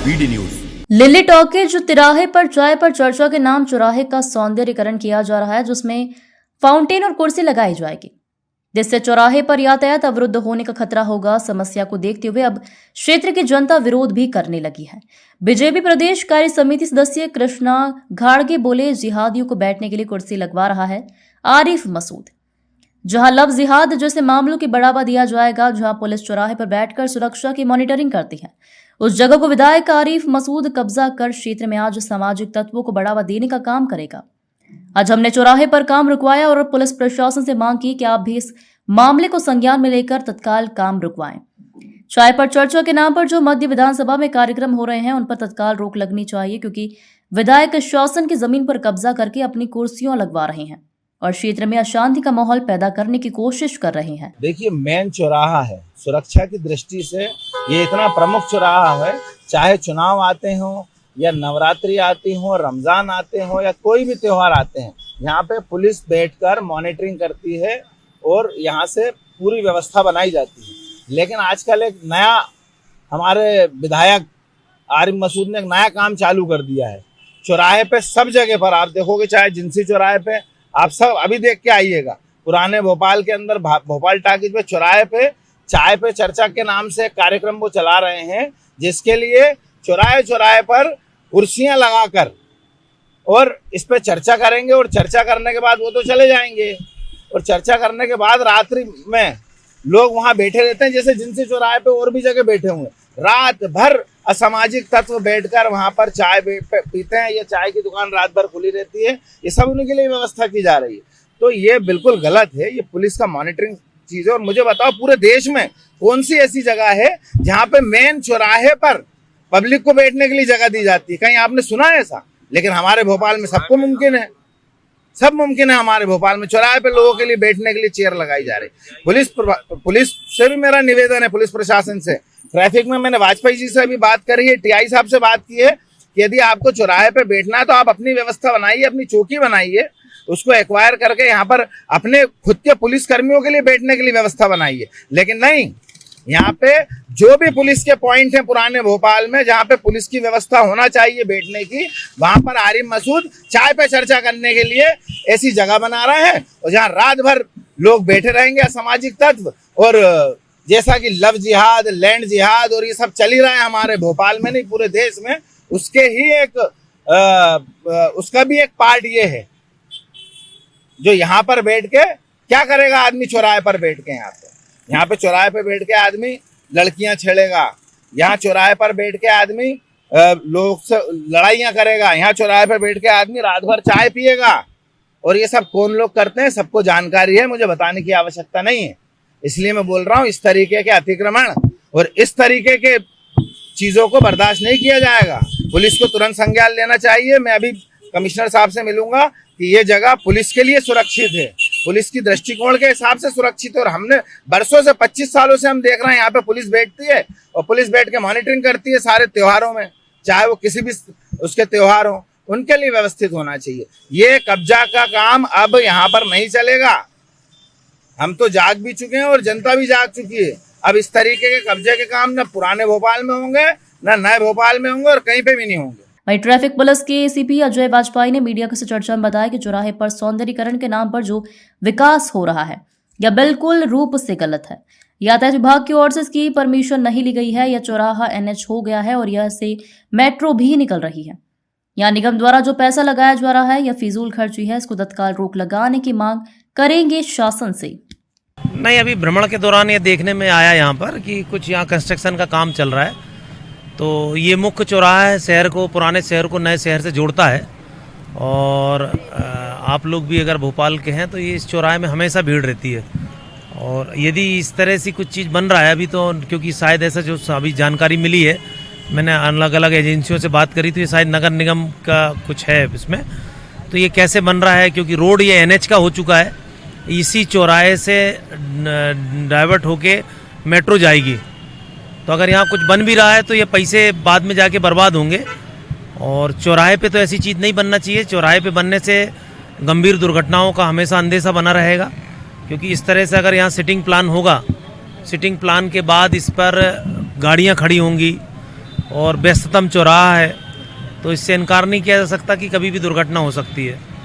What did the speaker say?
BD news. Lily talkies जो तिराहे पर चाय पर चर्चा के नाम चौराहे का सौंदर्यीकरण किया जा रहा है, जिसमें फाउंटेन और कुर्सी लगाई जाएगी, जिससे चौराहे पर यातायात अवरुद्ध होने का खतरा होगा। समस्या को देखते हुए अब क्षेत्र की जनता विरोध भी करने लगी है। बीजेपी प्रदेश कार्य समिति सदस्य कृष्णा घाड़गे बोले, जिहादियों को बैठने के लिए कुर्सी लगवा रहा है आरिफ मसूद। जहां लव जिहाद जैसे मामलों की बढ़ावा दिया जाएगा, जहां पुलिस चौराहे पर बैठकर सुरक्षा की मॉनिटरिंग करती है, उस जगह को विधायक आरिफ मसूद कब्जा कर क्षेत्र में आज सामाजिक तत्वों को बढ़ावा देने का काम करेगा। आज हमने चौराहे पर काम रुकवाया और पुलिस प्रशासन से मांग की कि आप भी इस मामले को संज्ञान में लेकर तत्काल काम रुकवाएं। चाय पर चर्चा के नाम पर जो मध्य विधानसभा में कार्यक्रम हो रहे हैं, उन पर तत्काल रोक लगनी चाहिए, क्योंकि विधायक शासन की जमीन पर कब्जा करके अपनी कुर्सियां लगवा रहे हैं और क्षेत्र में अशांति का माहौल पैदा करने की कोशिश कर रहे हैं। देखिए, मेन चौराहा है, सुरक्षा की दृष्टि से ये इतना प्रमुख चौराहा है। चाहे चुनाव आते हों या नवरात्रि आती हो, रमजान आते हो या कोई भी त्योहार आते हैं, यहाँ पे पुलिस बैठकर मॉनिटरिंग करती है और यहाँ से पूरी व्यवस्था बनाई जाती है। लेकिन आजकल एक नया हमारे विधायक आरिफ मसूद ने एक नया काम चालू कर दिया है। चौराहे पे सब जगह पर आप देखोगे, चाहे जिनसी चौराहे पे, आप सब अभी देख के आइएगा, पुराने भोपाल के अंदर भोपाल टाकीज पे चौराहे पे चाय पे चर्चा के नाम से कार्यक्रम वो चला रहे हैं, जिसके लिए चौराहे चौराहे पर कुर्सियां लगाकर और इस पे चर्चा करेंगे और चर्चा करने के बाद वो तो चले जाएंगे और चर्चा करने के बाद रात्रि में लोग वहां बैठे रहते हैं, जैसे जिनसे चौराहे पे और भी जगह बैठे हुए, रात भर असामाजिक तत्व बैठकर वहां पर चाय पीते हैं। ये चाय की दुकान रात भर खुली रहती है, ये सब उनके लिए व्यवस्था की जा रही है। तो ये बिल्कुल गलत है, ये पुलिस का मॉनिटरिंग चीज है। और मुझे बताओ, पूरे देश में कौन सी ऐसी जगह है जहाँ पे मेन चौराहे पर पब्लिक को बैठने के लिए जगह दी जाती है? कहीं आपने सुना है ऐसा? लेकिन हमारे भोपाल में सबको मुमकिन है, सब मुमकिन है। हमारे भोपाल में चौराहे पे लोगों के लिए बैठने के लिए चेयर लगाई जा रही। पुलिस से भी मेरा निवेदन है, पुलिस प्रशासन से, ट्रैफिक में मैंने वाजपेयी जी से भी बात करी है, टीआई साहब से बात की है कि यदि आपको चौराहे पे बैठना है तो आप अपनी व्यवस्था बनाइए, अपनी चौकी बनाइए, उसको एक्वायर करके यहाँ पर अपने खुद के पुलिस कर्मियों के लिए बैठने के लिए व्यवस्था बनाइए। लेकिन नहीं, यहाँ पे जो भी पुलिस के पॉइंट हैं पुराने भोपाल में, जहाँ पे पुलिस की व्यवस्था होना चाहिए बैठने की, वहां पर आरिफ मसूद चाय पे चर्चा करने के लिए ऐसी जगह बना रहे हैं और जहाँ रात भर लोग बैठे रहेंगे असामाजिक तत्व। और जैसा कि लव जिहाद, लैंड जिहाद और ये सब चल ही रहा है हमारे भोपाल में नहीं पूरे देश में, उसके ही उसका भी एक पार्ट ये है। जो यहाँ पर बैठ के क्या करेगा आदमी? चौराहे पर बैठ के यहाँ पे चौराहे पे बैठ के आदमी लड़कियां छेड़ेगा, यहाँ चौराहे पर बैठ के आदमी लोग से लड़ाइयाँ करेगा, यहाँ चौराहे पर बैठ के आदमी रात भर चाय पिएगा। और ये सब कौन लोग करते हैं, सबको जानकारी है, मुझे बताने की आवश्यकता नहीं है। इसलिए मैं बोल रहा हूँ, इस तरीके के अतिक्रमण और इस तरीके के चीज़ों को बर्दाश्त नहीं किया जाएगा। पुलिस को तुरंत संज्ञान लेना चाहिए। मैं अभी कमिश्नर साहब से मिलूंगा कि ये जगह पुलिस के लिए सुरक्षित है, पुलिस की दृष्टिकोण के हिसाब से सुरक्षित है। और हमने बरसों से 25 सालों से हम देख रहे हैं यहाँ पे पुलिस बैठती है और पुलिस बैठ के मॉनिटरिंग करती है सारे त्योहारों में, चाहे वो किसी भी उसके त्योहार हो, उनके लिए व्यवस्थित होना चाहिए। ये कब्जा का काम अब यहाँ पर नहीं चलेगा। हम तो जाग भी चुके हैं और जनता भी जाग चुकी है। अब इस तरीके के कब्जे के काम न पुराने भोपाल में होंगे, न नए भोपाल में होंगे और कहीं पे भी नहीं होंगे। वहीं ट्रैफिक पुलिस के एसीपी अजय वाजपेयी ने मीडिया से चर्चा में बताया कि चौराहे पर सौंदर्यीकरण के नाम पर जो विकास हो रहा है, यह बिल्कुल रूप से गलत है। यातायात विभाग की ओर से इसकी परमिशन नहीं ली गई है। यह चौराहा एनएच हो गया है और यह से मेट्रो भी निकल रही है। यहाँ निगम द्वारा जो पैसा लगाया जा रहा है, यह फिजूल खर्ची है। इसको तत्काल रोक लगाने की मांग करेंगे शासन से। नहीं, अभी भ्रमण के दौरान ये देखने में आया यहाँ पर कि कुछ यहाँ कंस्ट्रक्शन का काम चल रहा है। तो ये मुख्य चौराहा है, शहर को, पुराने शहर को नए शहर से जोड़ता है। और आप लोग भी अगर भोपाल के हैं तो ये इस चौराहे में हमेशा भीड़ रहती है। और यदि इस तरह से कुछ चीज़ बन रहा है अभी, तो क्योंकि शायद ऐसा जो अभी जानकारी मिली है, मैंने अलग अलग एजेंसियों से बात करी, तो ये शायद नगर निगम का कुछ है इसमें। तो ये कैसे बन रहा है, क्योंकि रोड ये एनएच का हो चुका है, इसी चौराहे से डाइवर्ट होके मेट्रो जाएगी। तो अगर यहाँ कुछ बन भी रहा है तो ये पैसे बाद में जाके बर्बाद होंगे। और चौराहे पे तो ऐसी चीज़ नहीं बनना चाहिए। चौराहे पे बनने से गंभीर दुर्घटनाओं का हमेशा अंदेशा बना रहेगा, क्योंकि इस तरह से अगर यहाँ सिटिंग प्लान होगा, सिटिंग प्लान के बाद इस पर गाड़ियाँ खड़ी होंगी और व्यस्ततम चौराहा है, तो इससे इनकार नहीं किया जा सकता कि कभी भी दुर्घटना हो सकती है।